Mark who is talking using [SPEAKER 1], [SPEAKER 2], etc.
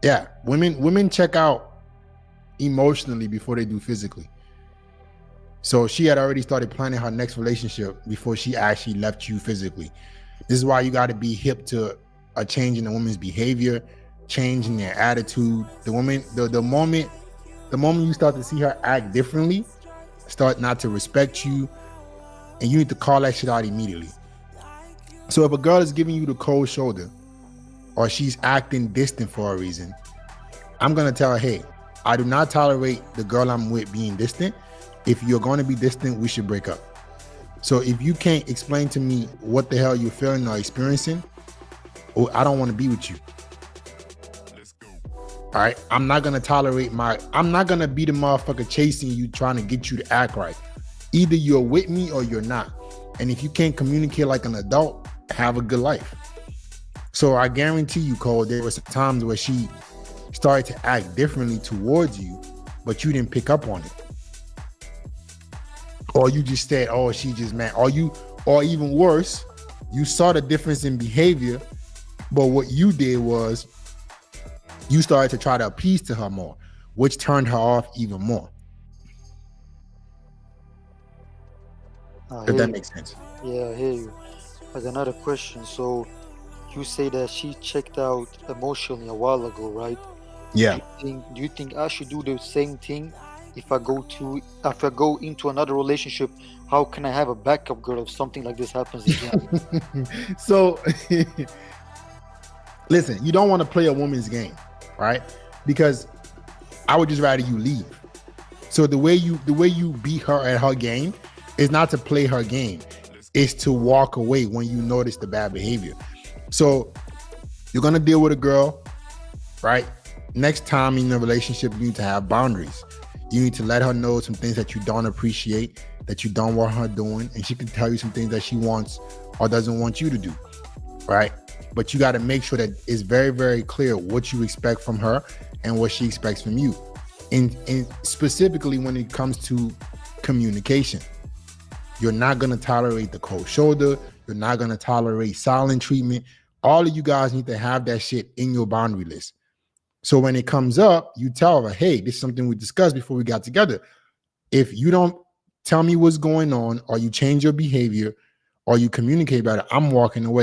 [SPEAKER 1] Yeah, women check out emotionally before they do physically. So she had already started planning her next relationship before she actually left you physically. This is why you got to be hip to a change in the woman's behavior, change in their attitude. The moment you start to see her act differently, start not to respect you, and you need to call that shit out immediately. So if a girl is giving you the cold shoulder or she's acting distant for a reason, I'm going to tell her, hey, I do not tolerate the girl I'm with being distant. If you're going to be distant, we should break up. So if you can't explain to me what the hell you're feeling or experiencing, I don't want to be with you. All right. I'm not going to be the motherfucker chasing you, trying to get you to act right. Either you're with me or you're not. And if you can't communicate like an adult, have a good life. So I guarantee you, Cole, there were some times where she started to act differently towards you, but you didn't pick up on it. Or you just said, oh, she just mad. Or even worse, you saw the difference in behavior, but what you did was you started to try to appease to her more, which turned her off even more. If that makes sense.
[SPEAKER 2] Yeah, I hear you. But another question. So you say that she checked out emotionally a while ago, right?
[SPEAKER 1] Yeah.
[SPEAKER 2] Do you think I should do the same thing if I go into another relationship? How can I have a backup girl if something like this happens again?
[SPEAKER 1] So listen, you don't want to play a woman's game, right? Because I would just rather you leave. So the way you beat her at her game is not to play her game. It's to walk away when you notice the bad behavior. So you're gonna deal with a girl, right? Next time in a relationship, you need to have boundaries. You need to let her know some things that you don't appreciate, that you don't want her doing, and she can tell you some things that she wants or doesn't want you to do, right? But you got to make sure that it's very, very clear what you expect from her and what she expects from you. And specifically when it comes to communication, you're not going to tolerate the cold shoulder. You're not going to tolerate silent treatment. All of you guys need to have that shit in your boundary list. So when it comes up, you tell her, hey, this is something we discussed before we got together. If you don't tell me what's going on, or you change your behavior, or you communicate about it, I'm walking away.